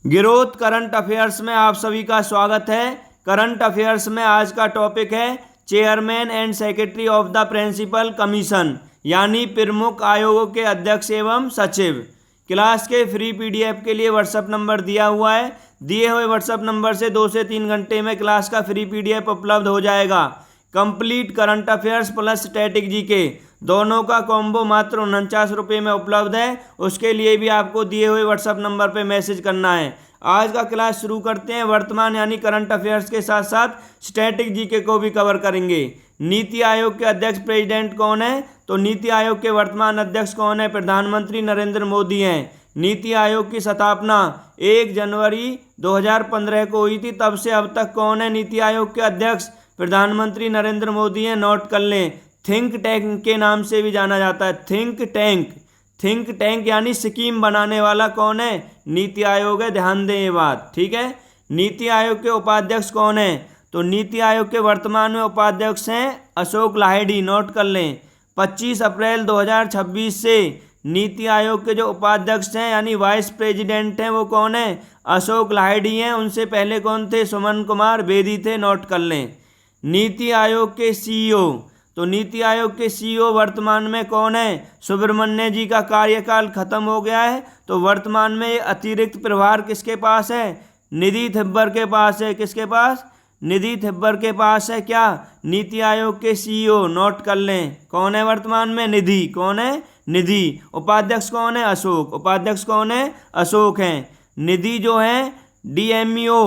गिरोथ current affairs में आप सभी का स्वागत है। करंट अफेयर्स में आज का टॉपिक है chairman and secretary of the principal commission, यानी प्रमुख आयोगों के अध्यक्ष एवं सचिव। क्लास के फ्री पीडीएफ के लिए व्हाट्सएप नंबर दिया हुआ है। दिए हुए व्हाट्सएप नंबर से 2 से 3 घंटे में क्लास का फ्री पीडीएफ उपलब्ध हो जाएगा। Complete current affairs plus static GK दोनों का कॉम्बो मात्र 49 रुपये में उपलब्ध है। उसके लिए भी आपको दिए हुए व्हाट्सएप नंबर पे मैसेज करना है। आज का क्लास शुरू करते हैं। वर्तमान यानी करंट अफेयर्स के साथ साथ स्टैटिक जीके को भी कवर करेंगे। नीति आयोग के अध्यक्ष प्रेसिडेंट कौन है? तो नीति आयोग के वर्तमान अध्यक्ष कौन है? प्रधानमंत्री नरेंद्र मोदी हैं। नीति आयोग की स्थापना 1 जनवरी 2015 को हुई थी। तब से अब तक कौन है नीति आयोग के अध्यक्ष? प्रधानमंत्री नरेंद्र मोदी हैं। नोट कर लें। थिंक टैंक के नाम से भी जाना जाता है। थिंक टैंक, थिंक टैंक यानी स्कीम बनाने वाला कौन है? नीति आयोग है। ध्यान दें ये बात, ठीक है। नीति आयोग के उपाध्यक्ष कौन है? तो नीति आयोग के वर्तमान में उपाध्यक्ष हैं अशोक लाहिड़ी। नोट कर लें। 25 अप्रैल 2026 से नीति आयोग के जो उपाध्यक्ष हैं यानी वाइस प्रेसिडेंट हैं वो कौन है? अशोक लाहिड़ी हैं। उनसे पहले कौन थे? सुमन कुमार बेदी थे। नोट कर लें। नीति आयोग के सीईओ, तो नीति आयोग के सीईओ वर्तमान में कौन है? सुब्रमण्य जी का कार्यकाल खत्म हो गया है, तो वर्तमान में अतिरिक्त प्रभार किसके पास है? निधि थिब्बर के पास है। किसके पास? निधि थिब्बर के पास है। क्या? नीति आयोग के सीईओ। नोट कर लें। कौन है वर्तमान में? निधि। कौन है? निधि। उपाध्यक्ष कौन है? अशोक। उपाध्यक्ष कौन है? अशोक हैं। निधि जो है डीएमईओ,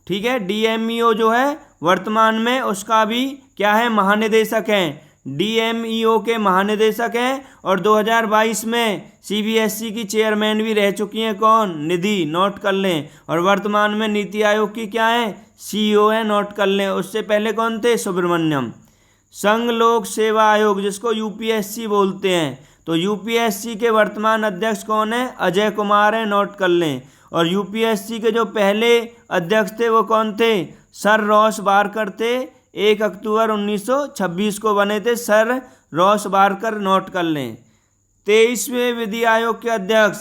ठीक है। डीएमईओ जो है वर्तमान में उसका भी क्या है? महानिदेशक हैं। डीएमईओ के महानिदेशक हैं। और 2022 में सीबीएसई की चेयरमैन भी रह चुकी हैं। कौन? निधि। नोट कर लें। और वर्तमान में नीति आयोग की क्या है? सीईओ है। नोट कर लें। उससे पहले कौन थे? सुब्रमण्यम। संघ लोक सेवा आयोग जिसको यूपीएससी बोलते हैं, तो यूपीएससी के वर्तमान अध्यक्ष कौन है? अजय कुमार है। नोट कर लें। और यूपीएससी के जो पहले अध्यक्ष थे वो कौन थे? सर रॉस बारकर थे। 1 अक्टूबर 1926 को बने थे सर रॉस बारकर। नोट कर लें। 23वें विधि आयोग के अध्यक्ष,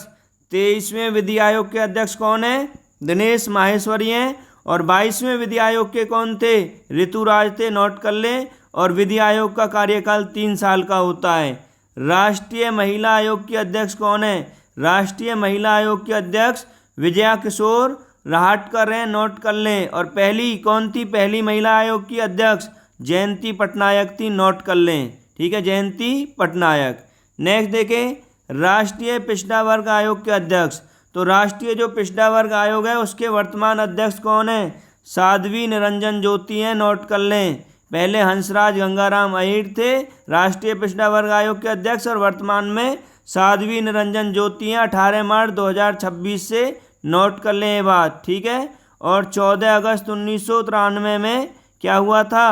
23वें विधि आयोग के अध्यक्ष कौन है? दिनेश माहेश्वरी हैं। और 22वें विधि आयोग के कौन थे? ऋतुराज थे। नोट कर लें। और विधि आयोग का कार्यकाल 3 साल का होता है। राष्ट्रीय महिला आयोग के अध्यक्ष कौन है? राष्ट्रीय महिला आयोग के अध्यक्ष विजया किशोर राहटकर हैं। नोट कर लें। और पहली कौन थी? पहली महिला आयोग की अध्यक्ष जयंती पटनायक थी। नोट कर लें, ठीक है। जयंती पटनायक। नेक्स्ट देखें राष्ट्रीय पिछड़ा वर्ग आयोग के अध्यक्ष, तो राष्ट्रीय जो पिछड़ा वर्ग आयोग है उसके वर्तमान अध्यक्ष कौन है? साध्वी निरंजन ज्योति हैं। नोट कर लें। पहले हंसराज गंगाराम अहीर थे राष्ट्रीय पिछड़ा वर्ग आयोग के अध्यक्ष, और वर्तमान में साध्वी निरंजन ज्योति हैं 18 मार्च 2026 से। नोट कर लें ये बात, ठीक है। और 14 अगस्त 1993 में क्या हुआ था?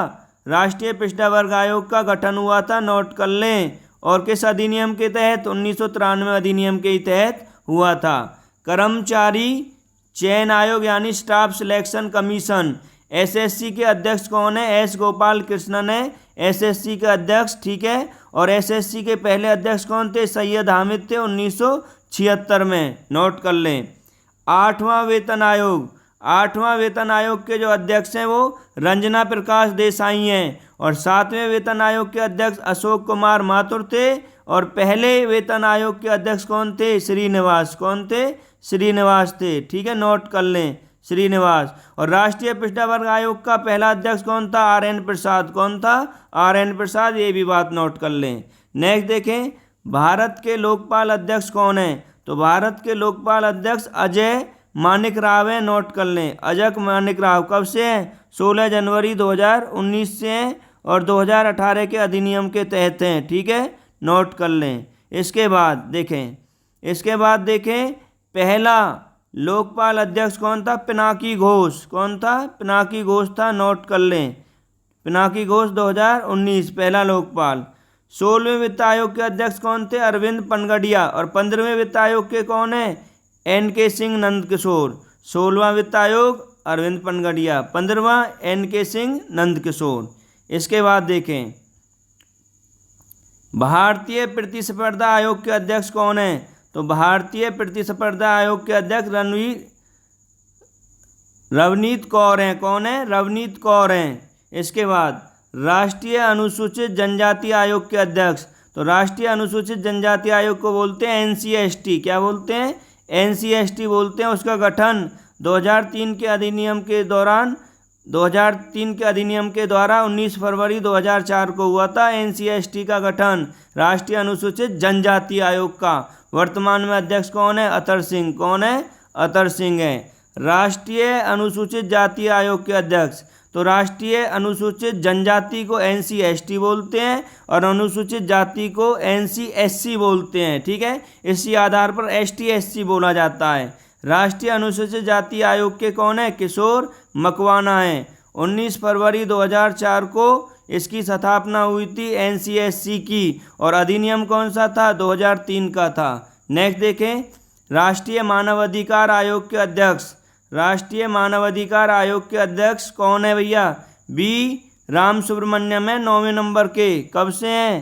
राष्ट्रीय पिछड़ा वर्ग आयोग का गठन हुआ था। नोट कर लें। और किस अधिनियम के तहत? 1993 अधिनियम के तहत हुआ था। कर्मचारी चयन आयोग यानी स्टाफ सिलेक्शन कमीशन, एसएससी के अध्यक्ष कौन है? एस गोपाल कृष्णन है एसएससी के अध्यक्ष, ठीक है। और एसएससी के पहले अध्यक्ष कौन थे? सैयद हामिद थे 1976 में। नोट कर लें। 8वां वेतन आयोग, 8वां वेतन आयोग के जो अध्यक्ष हैं वो रंजना प्रकाश देसाई हैं। और 7वें वेतन आयोग के अध्यक्ष अशोक कुमार माथुर थे। और पहले वेतन आयोग के अध्यक्ष कौन थे? श्रीनिवास। कौन थे? श्रीनिवास थे, ठीक है। नोट कर लें, श्रीनिवास। और राष्ट्रीय पिछड़ा वर्ग आयोग का पहला अध्यक्ष कौन था? आर.एन. प्रसाद। कौन था? आर.एन. प्रसाद। ये भी बात नोट कर लें। नेक्स्ट देखें भारत के लोकपाल अध्यक्ष कौन है? तो भारत के लोकपाल अध्यक्ष अजय मानिक राव हैं। नोट कर लें। अजय मानिक राव कब से हैं? 16 जनवरी 2019 से हैं। और 2018 के अधिनियम के तहत हैं, ठीक है। नोट कर लें। इसके बाद देखें पहला लोकपाल अध्यक्ष कौन था? पिनाकी घोष। कौन था? पिनाकी घोष था। नोट कर लें। पिनाकी घोष 2019 पहला लोकपाल। 16वें वित्त आयोग के अध्यक्ष कौन थे? अरविंद पनगडिया। और 15वें वित्त आयोग के कौन है? एन.के. सिंह नंदकिशोर। 16वां वित्त आयोग अरविंद पनगडिया, 15वां एन.के. सिंह नंदकिशोर। इसके बाद देखें भारतीय प्रतिस्पर्धा आयोग के अध्यक्ष कौन है? तो भारतीय प्रतिस्पर्धा आयोग के अध्यक्ष रवनीत कौर हैं। कौन है? रवनीत कौर हैं। इसके बाद राष्ट्रीय अनुसूचित जनजाति आयोग के अध्यक्ष, तो राष्ट्रीय अनुसूचित जनजाति आयोग को बोलते हैं NCST। क्या बोलते हैं? NCST बोलते हैं। उसका गठन 2003 के अधिनियम के द्वारा 19 फरवरी 2004 को हुआ था। NCST का गठन राष्ट्रीय अनुसूचित जनजाति आयोग का। वर्तमान में अध्यक्ष कौन है? अतर सिंह। कौन है? अतर सिंह है। राष्ट्रीय अनुसूचित जाति आयोग के अध्यक्ष, तो राष्ट्रीय अनुसूचित जनजाति को NCST बोलते हैं और अनुसूचित जाति को NCSC बोलते हैं। ठीक है, इसी आधार पर ST SC बोला जाता है। राष्ट्रीय अनुसूचित जाति आयोग के कौन है? किशोर मकवाना हैं। 19 फरवरी 2004 को इसकी स्थापना हुई थी NCSC की, और अधिनियम कौन सा था? 2003 का था। नेक्स्ट देखें, राष्ट्रीय मानवाधिकार आयोग के अध्यक्ष। राष्ट्रीय मानवाधिकार आयोग के अध्यक्ष कौन है भैया? B राम सुब्रमण्यम है। 9वें नंबर के। कब से हैं?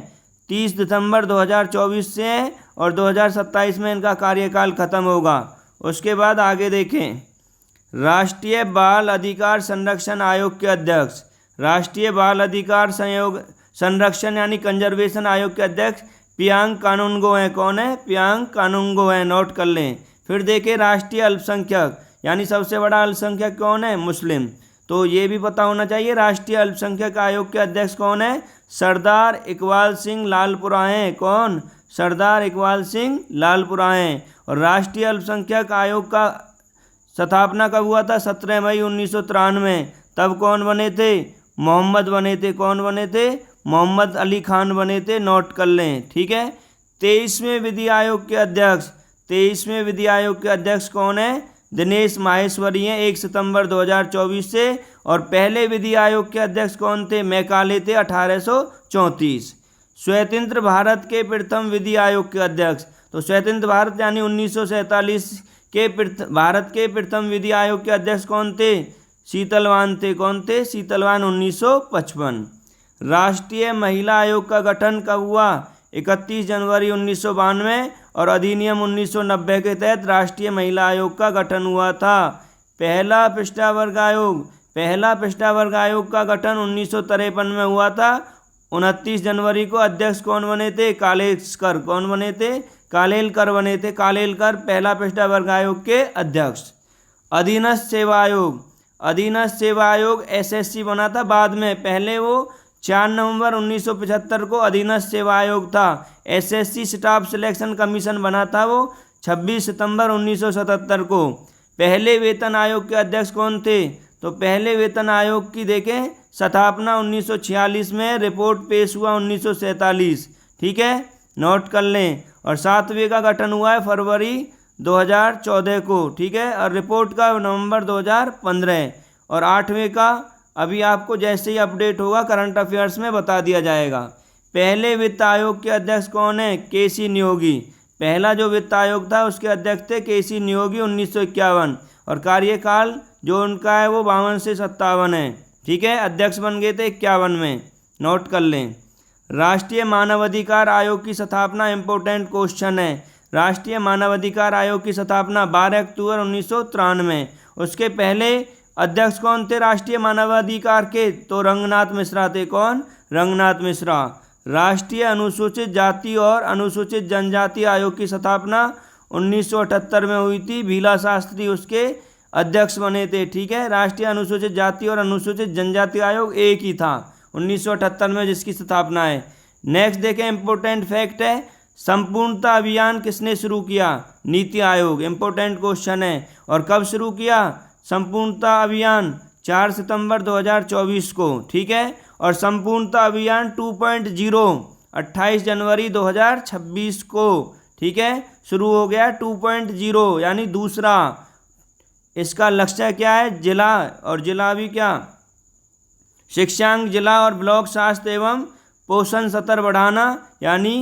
30 दिसंबर 2024 से हैं और 2027 में इनका कार्यकाल खत्म होगा। उसके बाद आगे देखें, राष्ट्रीय बाल अधिकार संरक्षण आयोग के अध्यक्ष। राष्ट्रीय बाल अधिकार संरक्षण यानी कंजर्वेशन आयोग के अध्यक्ष पियांग कानूनगो हैं। कौन है? पियांग कानूनगो हैं। नोट कर लें। फिर देखें, राष्ट्रीय अल्पसंख्यक यानी सबसे बड़ा अल्पसंख्यक कौन है? मुस्लिम। तो ये भी पता होना चाहिए। राष्ट्रीय अल्पसंख्यक आयोग के अध्यक्ष कौन है? सरदार इकबाल सिंह लालपुरा हैं। कौन? सरदार इकबाल सिंह लालपुरा हैं। और राष्ट्रीय अल्पसंख्यक आयोग का स्थापना कब हुआ था? 17 मई 1993। तब कौन बने थे? मोहम्मद बने थे। कौन बने थे? मोहम्मद अली खान बने थे। नोट कर लें। ठीक है। 23वें विधि आयोग के अध्यक्ष, 23वें विधि आयोग के अध्यक्ष कौन है? दिनेश माहेश्वरी हैं। 1 सितंबर 2024 से। और पहले विधि आयोग के अध्यक्ष कौन थे? मैकाले थे। 1834। स्वतंत्र भारत के प्रथम विधि आयोग के अध्यक्ष, तो स्वतंत्र भारत यानी 1947 के भारत के प्रथम विधि आयोग के अध्यक्ष कौन थे? शीतलवान थे। कौन थे? शीतलवान। 1955। राष्ट्रीय महिला आयोग का गठन कब हुआ? 31 जनवरी 1992 और अधिनियम 1990 के तहत राष्ट्रीय महिला आयोग का गठन हुआ था। पहला पिछड़ा वर्ग आयोग, पहला पिछड़ा वर्ग आयोग का गठन 1953 में हुआ था। 29 जनवरी को अध्यक्ष कौन बने थे? कालेलकर। कौन बने थे? कालेलकर बने थे। कालेलकर पहला पिछड़ा वर्ग आयोग के अध्यक्ष। अधीनस्थ सेवा आयोग, अधीनस्थ सेवा आयोग SSC बना था बाद में। पहले वो 4 नवंबर 1975 को अधीनस्थ सेवा आयोग था। SSC स्टाफ सिलेक्शन कमीशन बना था वो 26 सितंबर 1977 को। पहले वेतन आयोग के अध्यक्ष कौन थे? तो पहले वेतन आयोग की देखें स्थापना 1946 में, रिपोर्ट पेश हुआ 1947। ठीक है, नोट कर लें। और 7वें का गठन हुआ है फरवरी 2014 को। ठीक है, और रिपोर्ट का नवंबर 2015। और 8वें का अभी आपको जैसे ही अपडेट होगा करंट अफेयर्स में बता दिया जाएगा। पहले वित्त आयोग के अध्यक्ष कौन है? KC नियोगी। पहला जो वित्त आयोग था उसके अध्यक्ष थे KC नियोगी 1951। और कार्यकाल जो उनका है वो 52 से 57 है। ठीक है, अध्यक्ष बन गए थे 51 में। नोट कर लें। राष्ट्रीय मानवाधिकार आयोग की स्थापना इम्पोर्टेंट क्वेश्चन है। राष्ट्रीय मानवाधिकार आयोग की स्थापना 12 अक्टूबर 1993। उसके पहले अध्यक्ष कौन थे राष्ट्रीय मानवाधिकार के? तो रंगनाथ मिश्रा थे। कौन? रंगनाथ मिश्रा। राष्ट्रीय अनुसूचित जाति और अनुसूचित जनजाति आयोग की स्थापना 1978 में हुई थी। भीला शास्त्री उसके अध्यक्ष बने थे। ठीक है, राष्ट्रीय अनुसूचित जाति और अनुसूचित जनजाति आयोग एक ही था 1978 में जिसकी स्थापना है। नेक्स्ट देखें, इंपॉर्टेंट फैक्ट है, संपूर्णता अभियान किसने शुरू किया? नीति आयोग। इंपॉर्टेंट क्वेश्चन है। और कब शुरू किया संपूर्णता अभियान? 4 सितंबर 2024 को। ठीक है, और संपूर्णता अभियान 2.0 28 जनवरी 2026 को। ठीक है, शुरू हो गया 2.0 यानी दूसरा। इसका लक्ष्य क्या है? जिला और जिला भी क्या? शिक्षांग जिला और ब्लॉक स्वास्थ्य एवं पोषण स्तर बढ़ाना यानी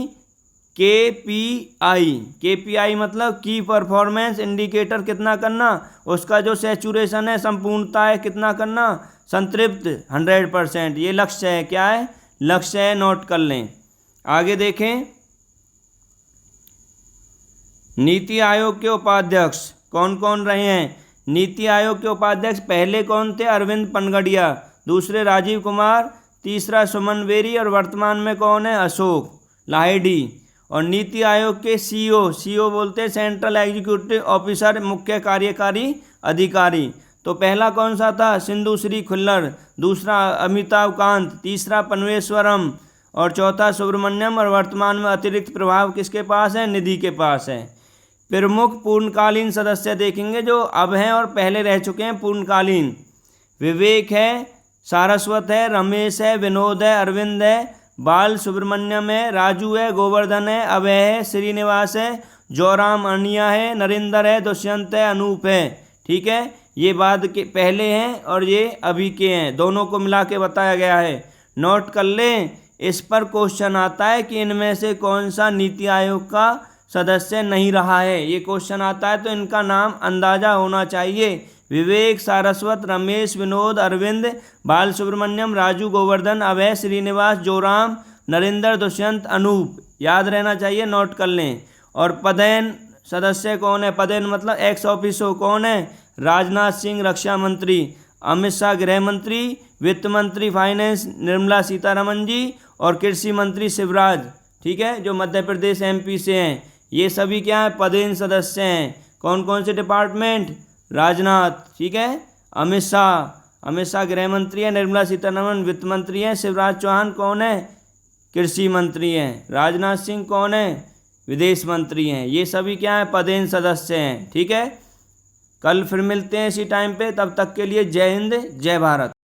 KPI। KPI मतलब की परफॉर्मेंस इंडिकेटर कितना करना? उसका जो सैचुरेशन है, संपूर्णता है, कितना करना? संतृप्त 100%। ये लक्ष्य है। क्या है? लक्ष्य है। नोट कर लें। आगे देखें, नीति आयोग के उपाध्यक्ष कौन कौन रहे हैं? नीति आयोग के उपाध्यक्ष पहले कौन थे? अरविंद पनगड़िया। दूसरे राजीव कुमार, तीसरा सुमन बेरी और वर्तमान में कौन है? अशोक लाहिड़ी। और नीति आयोग के सीईओ बोलते हैं सेंट्रल एग्जीक्यूटिव ऑफिसर, मुख्य कार्यकारी अधिकारी। तो पहला कौन सा था? सिंधु श्री खुल्लर। दूसरा अमिताभ कांत, तीसरा पन्वेश्वरम और चौथा सुब्रमण्यम। और वर्तमान में अतिरिक्त प्रभाव किसके पास है? निधि के पास है। प्रमुख पूर्णकालीन सदस्य देखेंगे जो अब हैं और पहले रह चुके हैं पूर्णकालीन। विवेक है, सारस्वत है, रमेश है, विनोद है, अरविंद है, बाल सुब्रमण्यम है, राजू है, गोवर्धन है, अभय है, श्रीनिवास है, जौराम अनिया है, नरेंद्र है, दुष्यंत है, अनूप है। ठीक है, ये बाद के पहले हैं और ये अभी के हैं, दोनों को मिला के बताया गया है। नोट कर लें, इस पर क्वेश्चन आता है कि इनमें से कौन सा नीति आयोग का सदस्य नहीं रहा है। ये क्वेश्चन आता है तो इनका नाम अंदाजा होना चाहिए। विवेक, सारस्वत, रमेश, विनोद, अरविंद, बाल सुब्रमण्यम, राजू, गोवर्धन, अभय, श्रीनिवास, जोराम, नरेंद्र, दुष्यंत, अनूप। याद रहना चाहिए, नोट कर लें। और पदेन सदस्य कौन है? पदेन मतलब एक्स ऑफिसो कौन है? राजनाथ सिंह रक्षा मंत्री, अमित शाह गृह मंत्री, वित्त मंत्री फाइनेंस निर्मला सीतारमन जी और कृषि मंत्री शिवराज, ठीक है, जो मध्य प्रदेश एमपी से हैं। ये सभी क्या है? पदेन सदस्य हैं। कौन कौन से डिपार्टमेंट? राजनाथ, ठीक है, अमित शाह गृह मंत्री है, निर्मला सीतारमन वित्त मंत्री है, शिवराज चौहान कौन है? कृषि मंत्री हैं, राजनाथ सिंह कौन है? विदेश मंत्री हैं। ये सभी क्या है? पदेन सदस्य हैं। ठीक है, कल फिर मिलते हैं इसी टाइम पे, तब तक के लिए जय हिंद जय भारत।